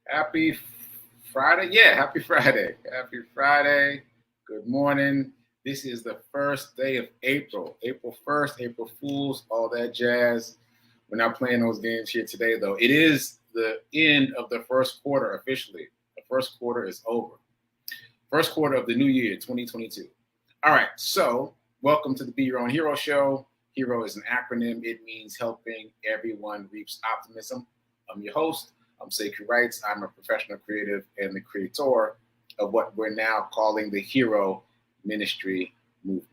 Happy Friday. Yeah, happy Friday. Happy Friday. Good morning. This is the first day of April. April 1st, April Fools, all that jazz. We're not playing those games here today, though. It is the end of the first quarter officially. The first quarter is over. First quarter of the new year, 2022. All right, so welcome to the Be Your Own Hero show. HERO is an acronym. It means helping everyone reach optimism. I'm your host. I'm Sekou Wrights. I'm a professional creative and the creator of what we're now calling the HERO Ministry Movement.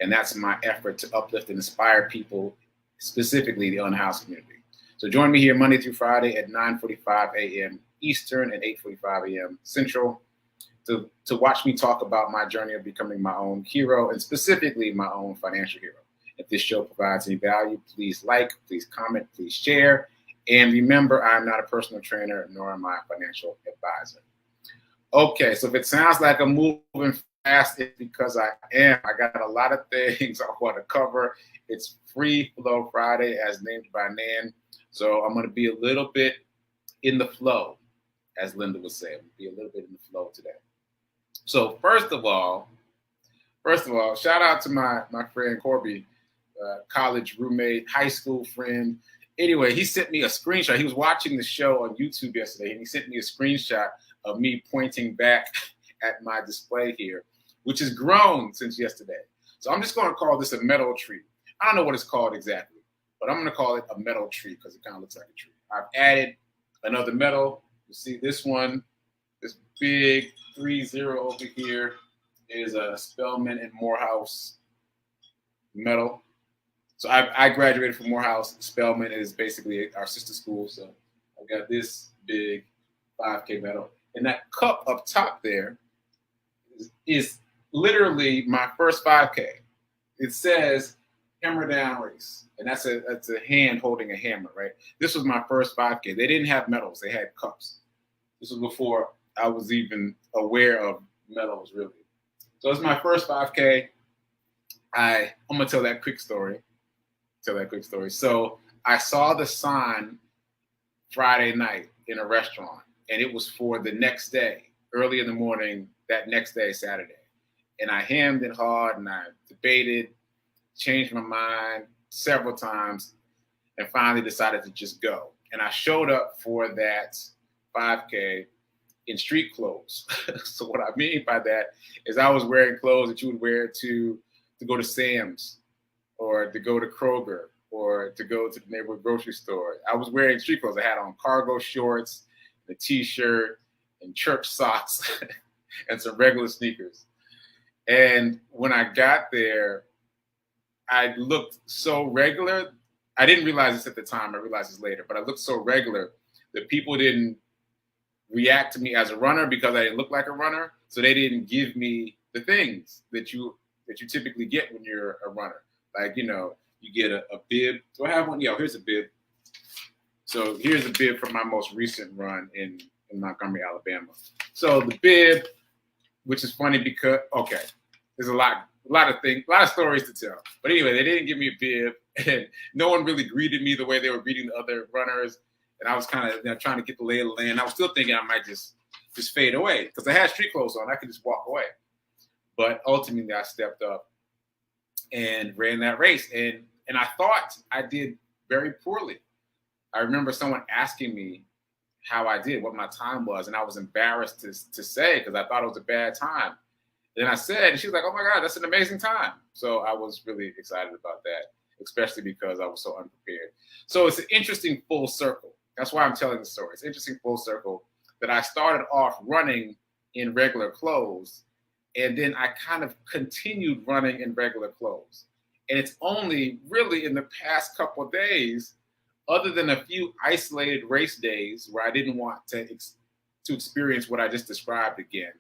And that's my effort to uplift and inspire people, specifically the unhoused community. So join me here Monday through Friday at 9:45 a.m. Eastern and 8:45 a.m. Central to watch me talk about my journey of becoming my own hero and specifically my own financial hero. If this show provides any value, please like, please comment, please share. And remember, I'm not a personal trainer, nor am I a financial advisor. Okay, so if it sounds like I'm moving fast, it's because I am. I got a lot of things I want to cover. It's Free Flow Friday, as named by Nan. So I'm going to be a little bit in the flow, as Linda would say. I'm going to be a little bit in the flow today. So first of all, shout out to my friend Corby, college roommate, high school friend. Anyway, he sent me a screenshot. He was watching the show on YouTube yesterday, and he sent me a screenshot of me pointing back at my display here, which has grown since yesterday. So I'm just going to call this a metal tree. I don't know what it's called exactly, but I'm going to call it a metal tree because it kind of looks like a tree. I've added another metal. You see this one, this big 30 over here is a Spelman and Morehouse medal. So I graduated from Morehouse. Spelman is basically our sister school. So I got this big 5K medal. And that cup up top there is literally my first 5K. It says hammer down race. And that's a hand holding a hammer, right? This was my first 5K. They didn't have medals. They had cups. This was before I was even aware of medals, really. So it's my first 5K. I'm going to tell that quick story. So I saw the sign Friday night in a restaurant, and it was for the next day, early in the morning, that next day, Saturday. And I hemmed and hawed, and I debated, changed my mind several times, and finally decided to just go. And I showed up for that 5K in street clothes. So what I mean by that is I was wearing clothes that you would wear to go to Sam's or to go to Kroger or to go to the neighborhood grocery store. I was wearing street clothes. I had on cargo shorts, a t-shirt, and church socks, and some regular sneakers. And when I got there, I looked so regular. I didn't realize this at the time. I realized this later, but I looked so regular that people didn't react to me as a runner because I didn't look like a runner. So they didn't give me the things that you typically get when you're a runner. Like, you get a bib. Do I have one? Yeah, here's a bib. So here's a bib from my most recent run in Montgomery, Alabama. So the bib, which is funny because, okay, there's a lot of things, a lot of stories to tell. But anyway, they didn't give me a bib, and no one really greeted me the way they were greeting the other runners. And I was kind of trying to get the lay of the land. I was still thinking I might just fade away because I had street clothes on. I could just walk away. But ultimately, I stepped up and ran that race. And I thought I did very poorly. I remember someone asking me how I did, what my time was. And I was embarrassed to say because I thought it was a bad time. Then I said, and she was like, oh, my God, that's an amazing time. So I was really excited about that, especially because I was so unprepared. So it's an interesting full circle. That's why I'm telling the story. It's interesting full circle that I started off running in regular clothes, and then I kind of continued running in regular clothes. And it's only really in the past couple of days, other than a few isolated race days where I didn't want to experience what I just described again,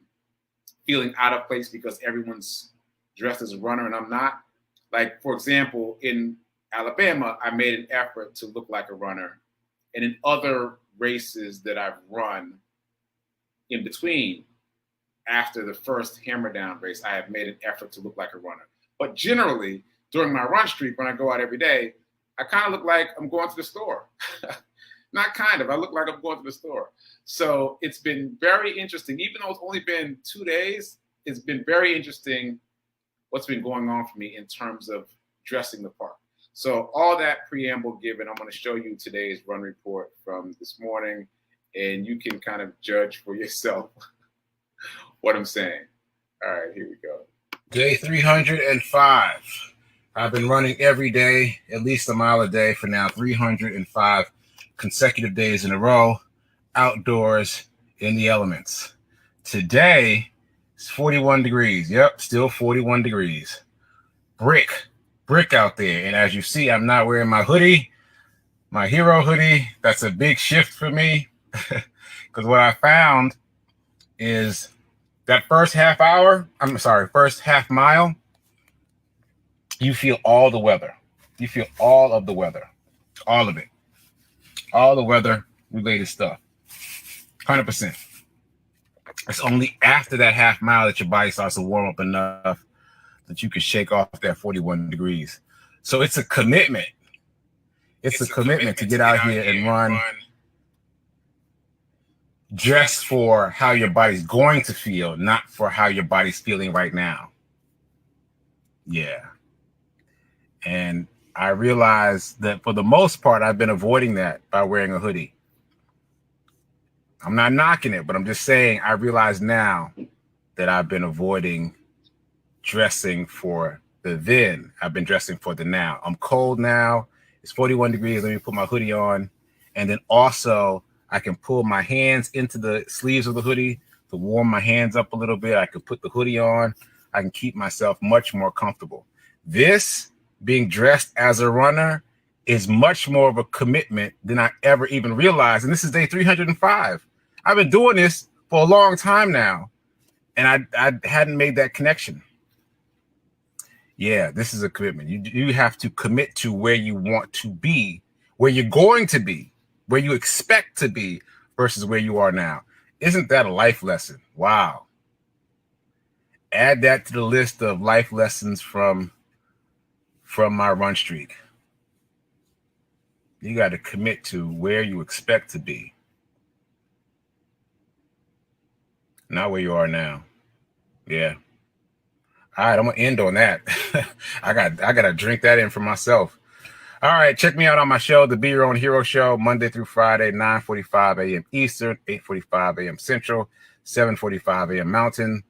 feeling out of place because everyone's dressed as a runner and I'm not. Like, for example, in Alabama, I made an effort to look like a runner. And in other races that I've run in between, after the first hammer down race, I have made an effort to look like a runner. But generally, during my run streak, when I go out every day, I kind of look like I'm going to the store. Not kind of. I look like I'm going to the store. So it's been very interesting. Even though it's only been 2 days, it's been very interesting what's been going on for me in terms of dressing the part. So all that preamble given, I'm going to show you today's run report from this morning, and you can kind of judge for yourself what I'm saying. All right, here we go. Day 305. I've been running every day, at least a mile a day for now, 305 consecutive days in a row, outdoors in the elements. Today, it's 41 degrees. Yep, still 41 degrees. Brick out there. And as you see, I'm not wearing my hoodie, my hero hoodie. That's a big shift for me because what I found is that first half mile, you feel all the weather. You feel all of the weather, all of it, all the weather related stuff, 100%. It's only after that half mile that your body starts to warm up enough that you can shake off that 41 degrees. So it's a commitment. It's a commitment to get out here and run just for how your body's going to feel, not for how your body's feeling right now. Yeah. And I realized that for the most part, I've been avoiding that by wearing a hoodie. I'm not knocking it, but I'm just saying I realize now that I've been avoiding dressing for the then. I've been dressing for the now. I'm cold now. It's 41 degrees. Let me put my hoodie on. And then also I can pull my hands into the sleeves of the hoodie to warm my hands up a little bit. I can put the hoodie on. I can keep myself much more comfortable. This being dressed as a runner is much more of a commitment than I ever even realized. And this is day 305. I've been doing this for a long time now, and I hadn't made that connection. Yeah, this is a commitment. You have to commit to where you want to be, where you're going to be, where you expect to be versus where you are now. Isn't that a life lesson? Wow. Add that to the list of life lessons from my run streak. You got to commit to where you expect to be, not where you are now. Yeah. All right, I'm gonna end on that. I gotta drink that in for myself. All right, check me out on my show, the Be Your Own Hero Show, Monday through Friday, 9:45 a.m. Eastern, 8:45 a.m. Central, 7:45 a.m. Mountain.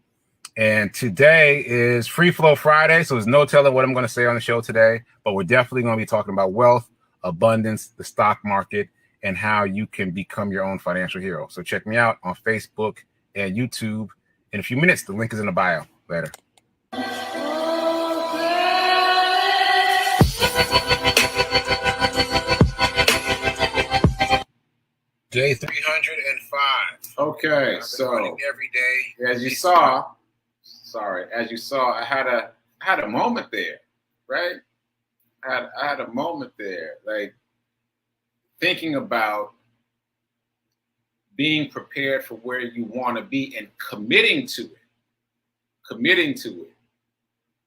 And today is Free Flow Friday, so there's no telling what I'm going to say on the show today, but we're definitely going to be talking about wealth, abundance, the stock market, and how you can become your own financial hero. So check me out on Facebook and YouTube in a few minutes. The link is in the bio. Later. Day 305. Okay, so every day, as you saw, I had a moment there, right? I had a moment there, like thinking about being prepared for where you want to be and committing to it,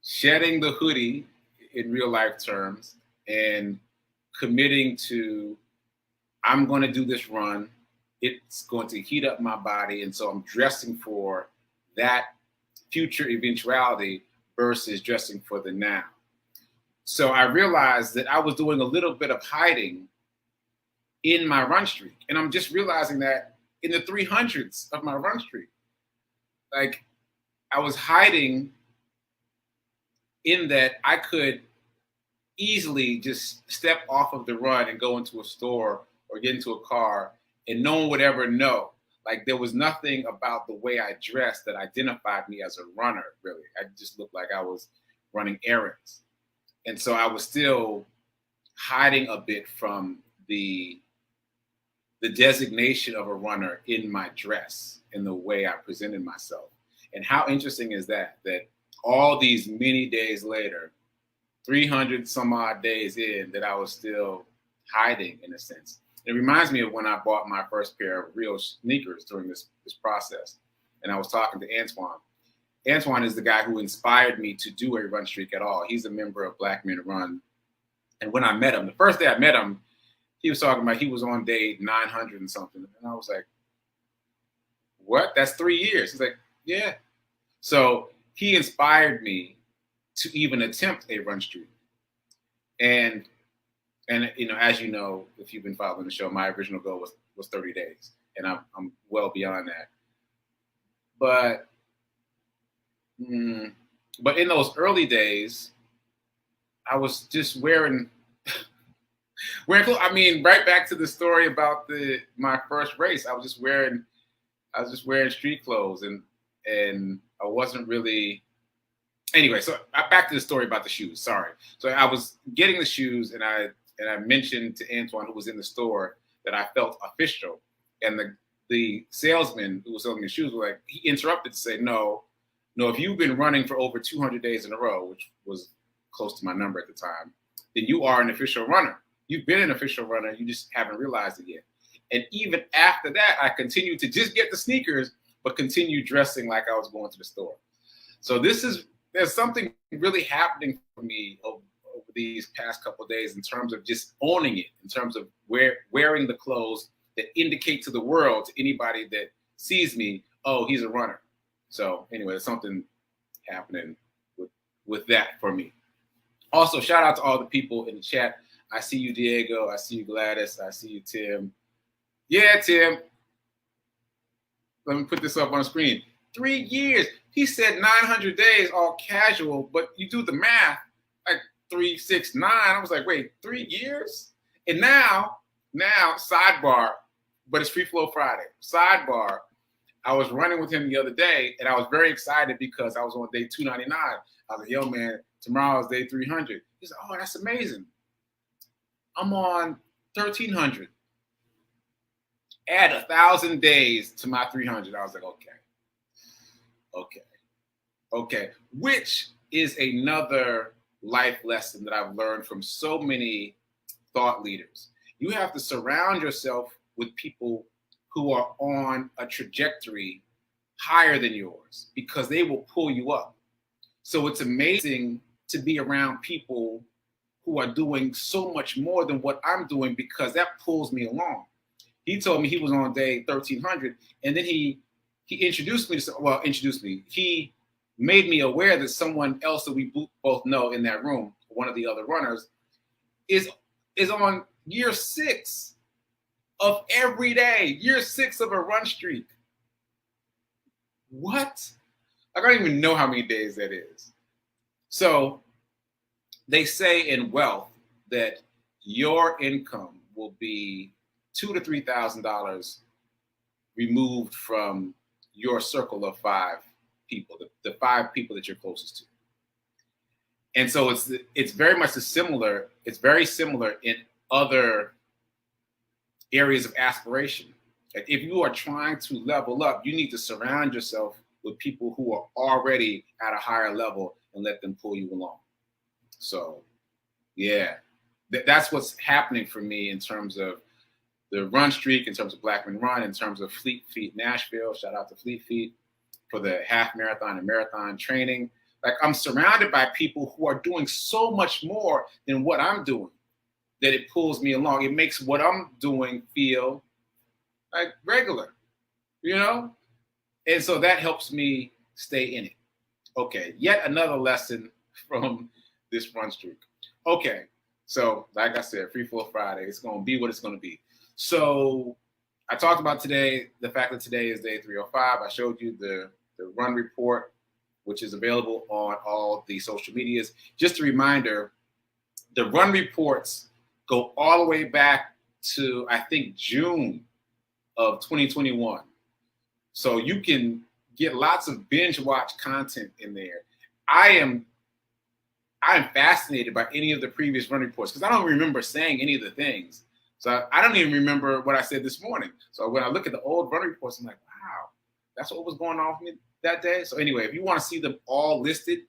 shedding the hoodie in real life terms and committing to, I'm going to do this run. It's going to heat up my body. And so I'm dressing for that future eventuality versus dressing for the now. So I realized that I was doing a little bit of hiding in my run streak. And I'm just realizing that in the 300s of my run streak, like I was hiding in that I could easily just step off of the run and go into a store or get into a car and no one would ever know. Like there was nothing about the way I dressed that identified me as a runner, really. I just looked like I was running errands. And so I was still hiding a bit from the designation of a runner in my dress, in the way I presented myself. And how interesting is that all these many days later, 300 some odd days in, that I was still hiding in a sense. It reminds me of when I bought my first pair of real sneakers during this process. And I was talking to Antoine. Antoine is the guy who inspired me to do a run streak at all. He's a member of Black Men Run. And when I met him, the first day I met him, he was talking about he was on day 900 and something. And I was like, what? That's 3 years. He's like, yeah. So he inspired me to even attempt a run streak. And you know, as you know, if you've been following the show, my original goal was 30 days. And I'm well beyond that. But in those early days, I was just wearing clothes. I mean, right back to the story about my first race. I was just wearing street clothes, and I wasn't really. Anyway, so back to the story about the shoes. Sorry. So I was getting the shoes, and I mentioned to Antoine, who was in the store, that I felt official, and the salesman who was selling the shoes was like, he interrupted to say, no, if you've been running for over 200 days in a row, which was close to my number at the time, then you are an official runner. You've been an official runner. You just haven't realized it yet. And even after that, I continued to just get the sneakers, but continue dressing like I was going to the store. So there's something really happening for me over these past couple of days in terms of just owning it, in terms of wearing the clothes that indicate to the world, to anybody that sees me, oh, he's a runner. So anyway, there's something happening with that for me. Also, shout out to all the people in the chat. I see you, Diego. I see you, Gladys. I see you, Tim. Yeah, Tim. Let me put this up on the screen. 3 years. He said 900 days, all casual, but you do the math, like 3, 6, 9. I was like, wait, 3 years? And now, sidebar, but it's Free Flow Friday. Sidebar, I was running with him the other day, and I was very excited because I was on day 299. I was like, yo, man, tomorrow is day 300. He's like, oh, that's amazing. I'm on 1,300. Add 1,000 days to my 300. I was like, okay. Which is another life lesson that I've learned from so many thought leaders. You have to surround yourself with people who are on a trajectory higher than yours, because they will pull you up. So it's amazing to be around people who are doing so much more than what I'm doing, because that pulls me along. He told me he was on day 1,300, and then he introduced me to, he made me aware that someone else that we both know in that room, one of the other runners, is on year 6 of every day, year 6 of a run streak. What? I don't even know how many days that is. So they say in wealth that your income will be $2,000 to $3,000 removed from your circle of 5 people, the 5 people that you're closest to. And so it's very much similar. It's very similar in other areas of aspiration. Like if you are trying to level up, you need to surround yourself with people who are already at a higher level and let them pull you along. So, yeah, that's what's happening for me in terms of the run streak, in terms of Blackman Run, in terms of Fleet Feet Nashville. Shout out to Fleet Feet for the half marathon and marathon training. Like I'm surrounded by people who are doing so much more than what I'm doing that it pulls me along. It makes what I'm doing feel like regular, you know? And so that helps me stay in it. Okay, yet another lesson from this run streak. Okay, so like I said, Free Flow Friday, it's going to be what it's going to be. So I talked about today, the fact that today is day 305. I showed you the run report, which is available on all the social medias. Just a reminder, the run reports go all the way back to, I think, June of 2021. So you can get lots of binge watch content in there. I am fascinated by any of the previous run reports because I don't remember saying any of the things. So I don't even remember what I said this morning. So when I look at the old run reports, I'm like, wow, that's what was going on with me that day. So anyway, if you want to see them all listed,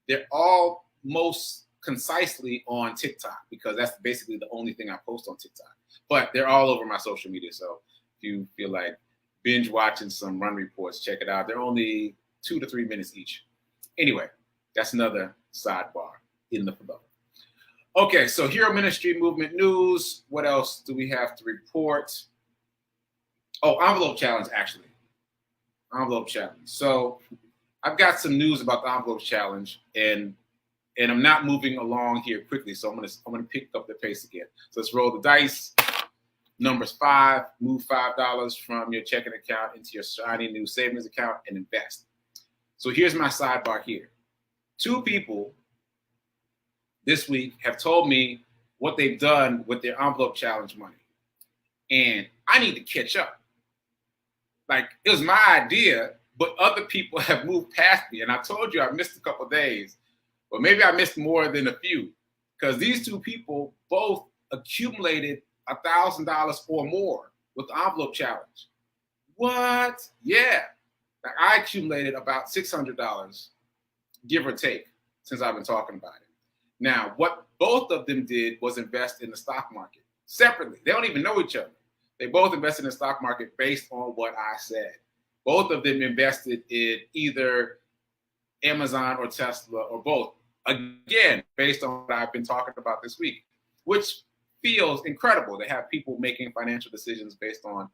they're all most concisely on TikTok because that's basically the only thing I post on TikTok. But they're all over my social media. So if you feel like binge watching some run reports, check it out. They're only 2 to 3 minutes each. Anyway, that's another sidebar in the flow. Okay, so Hero Ministry Movement news. What else do we have to report? Oh, envelope challenge, actually. Envelope challenge. So I've got some news about the envelope challenge, and I'm not moving along here quickly, so I'm gonna pick up the pace again. So let's roll the dice. Numbers 5, move $5 from your checking account into your shiny new savings account and invest. So here's my sidebar here. 2 people this week have told me what they've done with their envelope challenge money. And I need to catch up. Like, it was my idea, but other people have moved past me. And I told you I missed a couple of days, but maybe I missed more than a few, because these 2 people both accumulated $1,000 or more with the envelope challenge. What? Yeah. Like, I accumulated about $600, give or take, since I've been talking about it. Now, what both of them did was invest in the stock market separately. They don't even know each other. They both invested in the stock market based on what I said. Both of them invested in either Amazon or Tesla or both. Again, based on what I've been talking about this week, which feels incredible to have people making financial decisions based on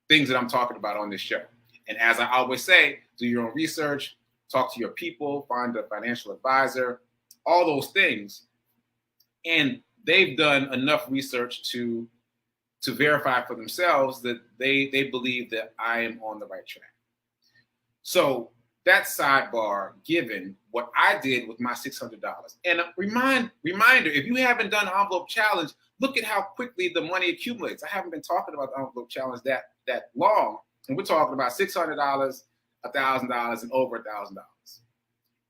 things that I'm talking about on this show. And as I always say, do your own research, talk to your people, find a financial advisor, all those things. And they've done enough research to verify for themselves that they believe that I am on the right track. So that sidebar, given what I did with my $600. And a reminder, if you haven't done the envelope challenge, look at how quickly the money accumulates. I haven't been talking about the envelope challenge that long. And we're talking about $600, $1,000, and over $1,000.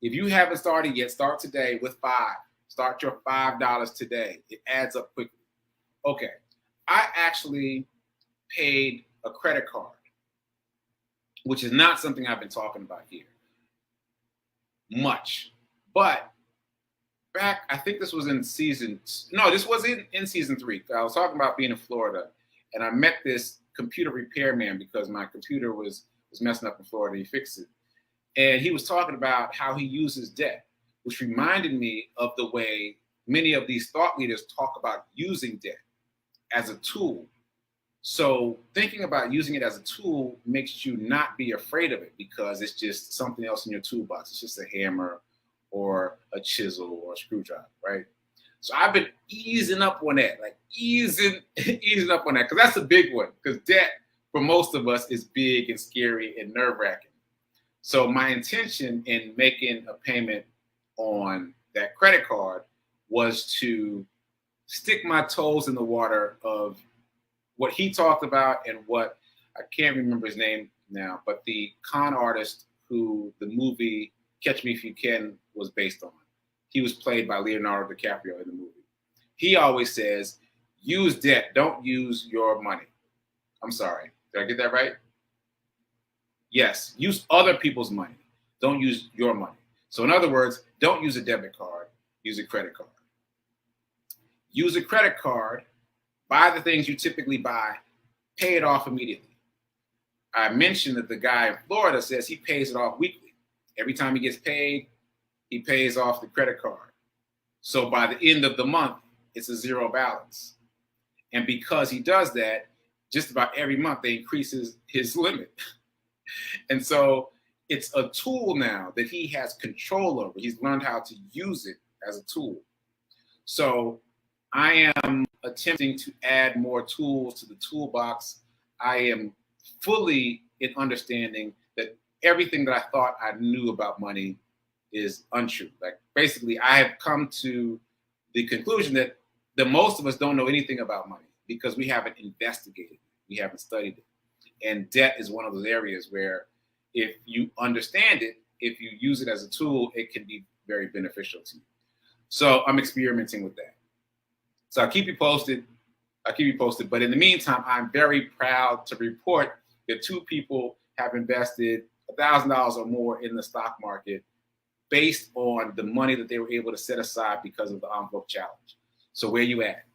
If you haven't started yet, start today with 5. Start your $5 today. It adds up quickly. Okay. I actually paid a credit card, which is not something I've been talking about here much. But back, I think this was in this was in season 3. I was talking about being in Florida, and I met this computer repairman because my computer was messing up in Florida. He fixed it. And he was talking about how he uses debt, which reminded me of the way many of these thought leaders talk about using debt as a tool. So thinking about using it as a tool makes you not be afraid of it, because it's just something else in your toolbox. It's just a hammer or a chisel or a screwdriver, right? So I've been easing up on that, like easing up on that, because that's a big one, because debt for most of us is big and scary and nerve-wracking. So my intention in making a payment on that credit card was to stick my toes in the water of what he talked about and what, I can't remember his name now, but the con artist who the movie Catch Me If You Can was based on. He was played by Leonardo DiCaprio in the movie. He always says, use debt, don't use your money. I'm sorry, did I get that right? Yes, use other people's money. Don't use your money. So in other words, don't use a debit card, use a credit card. Use a credit card, buy the things you typically buy, pay it off immediately. I mentioned that the guy in Florida says he pays it off weekly. Every time he gets paid, he pays off the credit card. So by the end of the month, it's a zero balance. And because he does that, just about every month, they increases his limit. And so it's a tool now that he has control over. He's learned how to use it as a tool. So I am attempting to add more tools to the toolbox. I am fully in understanding that everything that I thought I knew about money is untrue. Like, basically, I have come to the conclusion that the most of us don't know anything about money because we haven't investigated it. We haven't studied it. And debt is one of those areas where if you understand it, if you use it as a tool, it can be very beneficial to you. So I'm experimenting with that. So I'll keep you posted. But in the meantime, I'm very proud to report that 2 people have invested $1,000 or more in the stock market based on the money that they were able to set aside because of the envelope challenge. So where you at?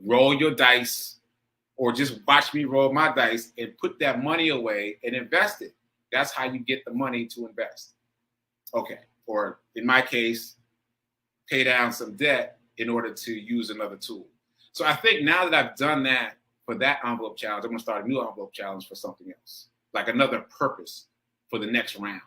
Roll your dice, or just watch me roll my dice and put that money away and invest it. That's how you get the money to invest. Okay. Or in my case, pay down some debt in order to use another tool. So I think now that I've done that for that envelope challenge, I'm gonna start a new envelope challenge for something else, like another purpose for the next round.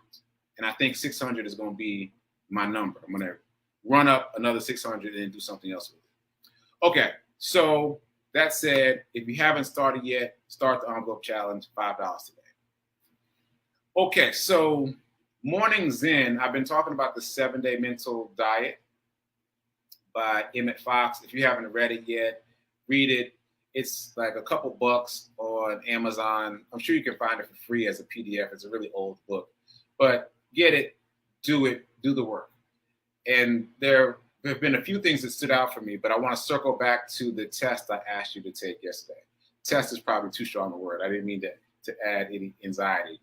And I think 600 is gonna be my number. I'm gonna run up another 600 and do something else with it. Okay, so that said, if you haven't started yet, start the envelope challenge, $5 today. Okay, so Morning Zen, I've been talking about the 7-day mental diet by Emmett Fox. If you haven't read it yet, read it. It's like a couple bucks on Amazon. I'm sure you can find it for free as a PDF. It's a really old book, but get it, do the work. And there have been a few things that stood out for me, but I want to circle back to the test I asked you to take yesterday. Test is probably too strong a word. I didn't mean to add any anxiety,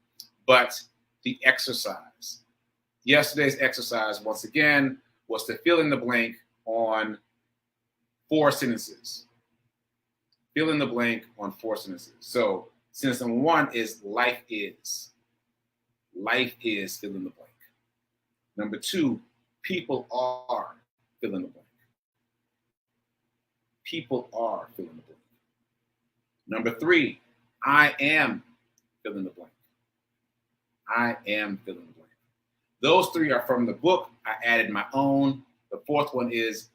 but the exercise. Yesterday's exercise, once again, was to fill in the blank on 4 sentences. Fill in the blank on 4 sentences. So sentence number 1 is life is. Life is, fill in the blank. Number 2, people are, fill in the blank. People are, fill in the blank. Number 3, I am, fill in the blank. I am, fill in the blank. Those 3 are from the book. I added my own. The 4th one is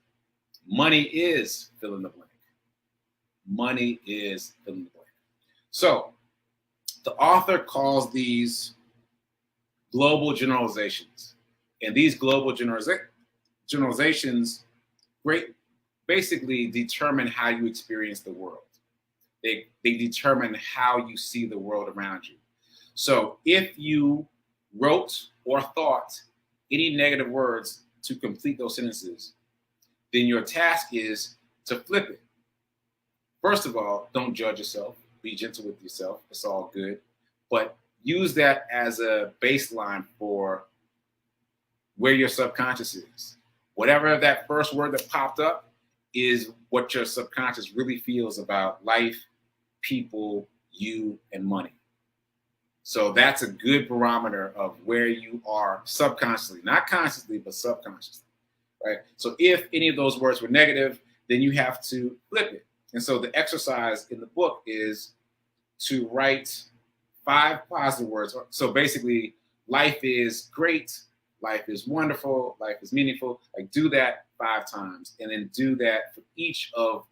money is, fill in the blank. Money is, fill in the blank. So the author calls these global generalizations. And these global generalizations basically determine how you experience the world. They determine how you see the world around you. So if you wrote or thought any negative words to complete those sentences, then your task is to flip it. First of all, don't judge yourself. Be gentle with yourself. It's all good. But use that as a baseline for where your subconscious is. Whatever that first word that popped up is what your subconscious really feels about life, people, you, and money. So that's a good barometer of where you are subconsciously, not consciously, but subconsciously, right? So if any of those words were negative, then you have to flip it. And so the exercise in the book is to write 5 positive words. So basically, life is great, life is wonderful, life is meaningful. Like do that 5 times, and then do that for each of,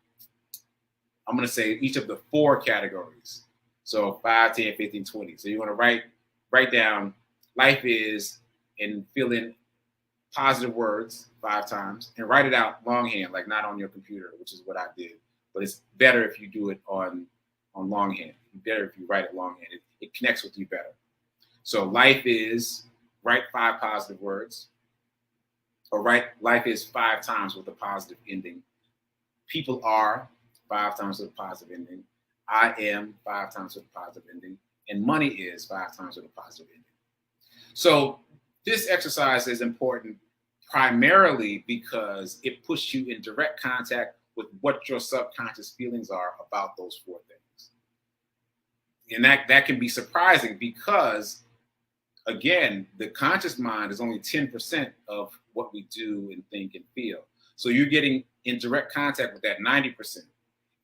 I'm gonna say each of the 4 categories. So 5, 10, 15, 20. So you want to write down life is and fill in positive words 5 times and write it out longhand, like not on your computer, which is what I did. But it's better if you do it on longhand. It's better if you write it longhand. It connects with you better. So life is, write 5 positive words, or write life is 5 times with a positive ending. People are 5 times with a positive ending. I am 5 times with a positive ending, and money is 5 times with a positive ending. So this exercise is important primarily because it puts you in direct contact with what your subconscious feelings are about those 4 things. And that can be surprising because, again, the conscious mind is only 10% of what we do and think and feel. So you're getting in direct contact with that 90%.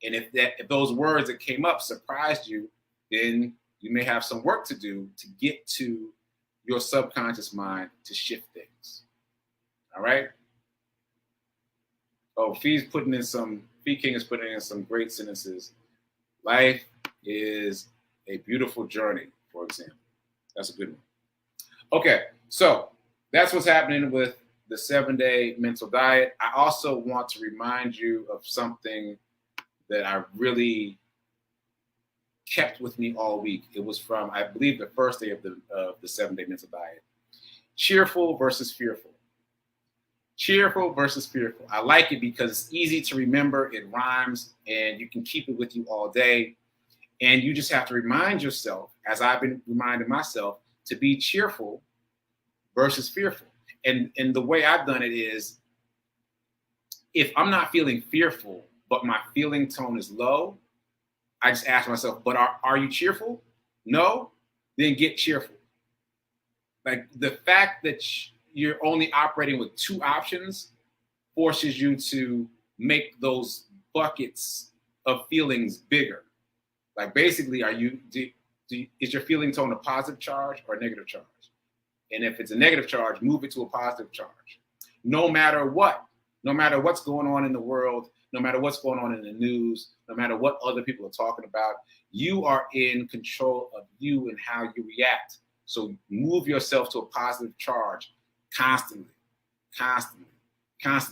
And if those words that came up surprised you, then you may have some work to do to get to your subconscious mind to shift things. All right. Oh, Fee King is putting in some great sentences. Life is a beautiful journey, for example. That's a good one. Okay, so that's what's happening with the 7-day mental diet. I also want to remind you of something that I really kept with me all week. It was from, I believe, the first day of the 7-day mental diet. Cheerful versus fearful. Cheerful versus fearful. I like it because it's easy to remember, it rhymes, and you can keep it with you all day. And you just have to remind yourself, as I've been reminding myself, to be cheerful versus fearful. And the way I've done it is, if I'm not feeling fearful, but my feeling tone is low, I just ask myself, but are you cheerful? No? Then get cheerful. Like the fact that you're only operating with 2 options forces you to make those buckets of feelings bigger. Like basically, is your feeling tone a positive charge or a negative charge? And if it's a negative charge, move it to a positive charge. No matter what's going on in the world, no matter what's going on in the news, no matter what other people are talking about, you are in control of you and how you react. So move yourself to a positive charge constantly.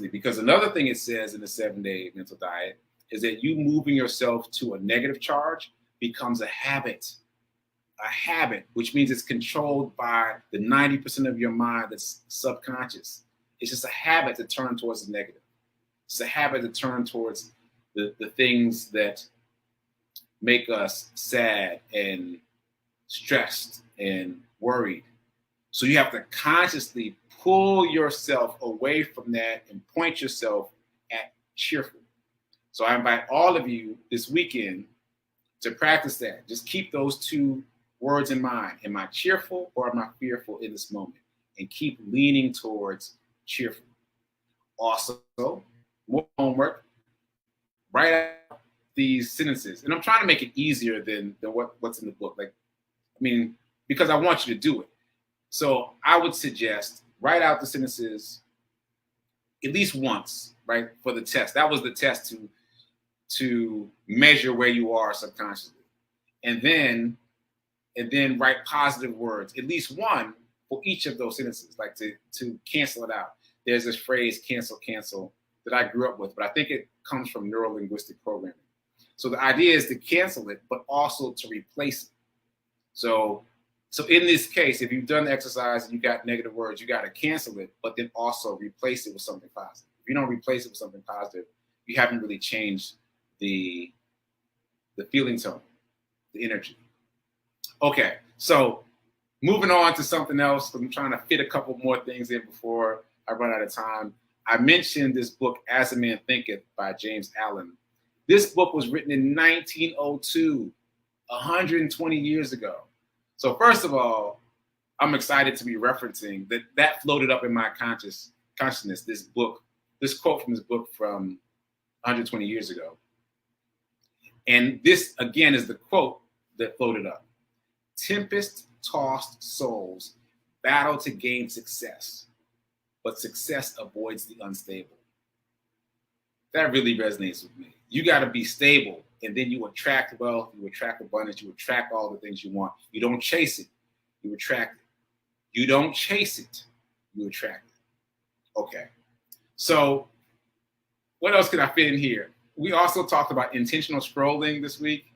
Because another thing it says in the 7-day mental diet is that you moving yourself to a negative charge becomes a habit, which means it's controlled by the 90% of your mind that's subconscious. It's just a habit to turn towards the negative. It's a habit to turn towards the things that make us sad and stressed and worried. So you have to consciously pull yourself away from that and point yourself at cheerful. So I invite all of you this weekend to practice that. Just keep those two words in mind. Am I cheerful or am I fearful in this moment? And keep leaning towards cheerful. Also, more homework. Write out these sentences. And I'm trying to make it easier than what's in the book. Because I want you to do it. So I would suggest write out the sentences at least once, right, for the test. That was the test to measure where you are subconsciously. And then write positive words, at least one for each of those sentences, like to cancel it out. There's this phrase, cancel, that I grew up with, but I think it comes from neuro-linguistic programming. So the idea is to cancel it, but also to replace it. So in this case, if you've done the exercise and you got negative words, you got to cancel it, but then also replace it with something positive. If you don't replace it with something positive, you haven't really changed the feeling tone, the energy. Okay, so moving on to something else. I'm trying to fit a couple more things in before I run out of time. I mentioned this book, As a Man Thinketh, by James Allen. This book was written in 1902, 120 years ago. So first of all, I'm excited to be referencing that floated up in my consciousness, this quote from this book from 120 years ago. And this, again, is the quote that floated up. Tempest-tossed souls battle to gain success, but success avoids the unstable. That really resonates with me. You got to be stable, and then you attract wealth, you attract abundance, you attract all the things you want. You don't chase it, you attract it. You don't chase it, you attract it. Okay. So what else can I fit in here? We also talked about intentional scrolling this week,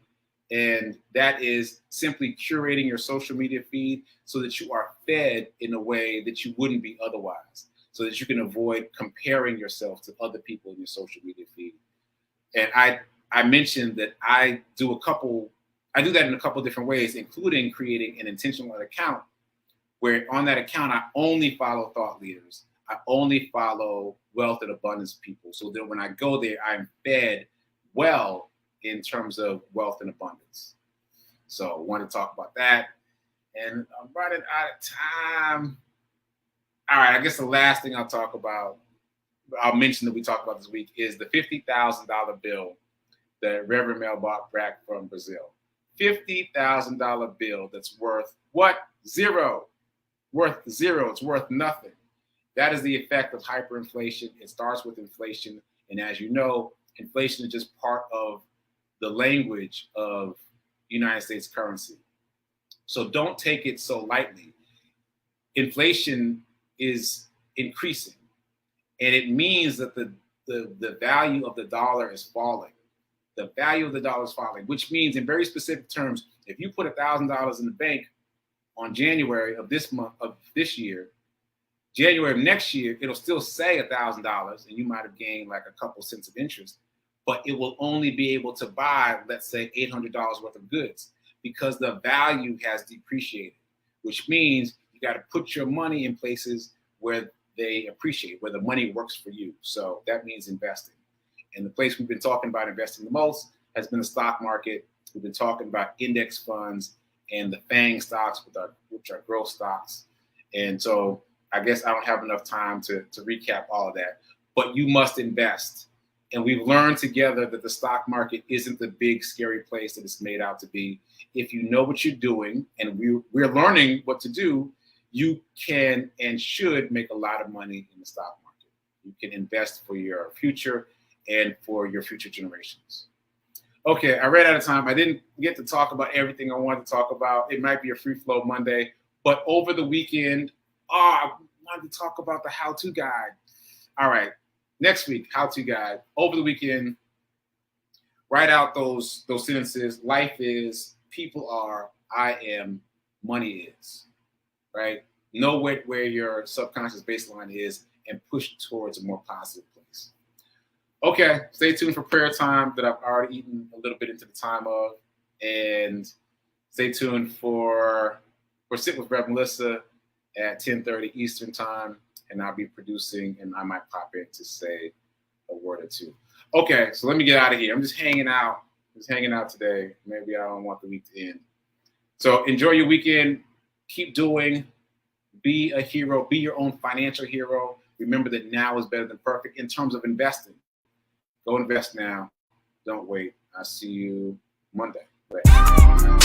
and that is simply curating your social media feed so that you are fed in a way that you wouldn't be otherwise, so that you can avoid comparing yourself to other people in your social media feed. And I mentioned that I do that in a couple different ways, including creating an intentional account where on that account, I only follow thought leaders. I only follow wealth and abundance people. So that when I go there, I'm fed well in terms of wealth and abundance. So I want to talk about that. And I'm running out of time. All right, I guess the last thing I'll mention that we talked about this week is the $50,000 bill that Reverend Mel brought back from Brazil. $50,000 bill that's worth what? Zero. Worth zero. It's worth nothing. That is the effect of hyperinflation. It starts with inflation. And as you know, inflation is just part of the language of United States currency. So don't take it so lightly. Inflation is increasing. And it means that the value of the dollar is falling. The value of the dollar is falling, which means in very specific terms, if you put $1,000 in the bank on January of this year, January of next year, it'll still say $1,000 and you might have gained like a couple cents of interest, but it will only be able to buy, let's say, $800 worth of goods because the value has depreciated, which means you got to put your money in places where they appreciate, where the money works for you. So that means investing. And the place we've been talking about investing the most has been the stock market. We've been talking about index funds and the FANG stocks, which are growth stocks. And so I guess I don't have enough time to recap all of that. but you must invest. And we've learned together that the stock market isn't the big, scary place that it's made out to be. If you know what you're doing, and we're learning what to do, you can and should make a lot of money in the stock market. You can invest for your future and for your future generations. Okay, I ran out of time. I didn't get to talk about everything I wanted to talk about. It might be a free flow Monday, but over the weekend, I wanted to talk about the how-to guide. All right, next week, how-to guide. Over the weekend, write out those sentences. Life is, people are, I am, money is, right? Know where your subconscious baseline is and push towards a more positive place. Okay, stay tuned for prayer time that I've already eaten a little bit into the time of. And stay tuned for Sit with Rev Melissa at 10:30 Eastern time. And I'll be producing, and I might pop in to say a word or two. Okay, so let me get out of here. I'm just hanging out. Today. Maybe I don't want the week to end. So enjoy your weekend. Keep doing. Be a hero. Be your own financial hero. Remember that now is better than perfect in terms of investing. Go invest now. Don't wait. I'll see you Monday. Bye.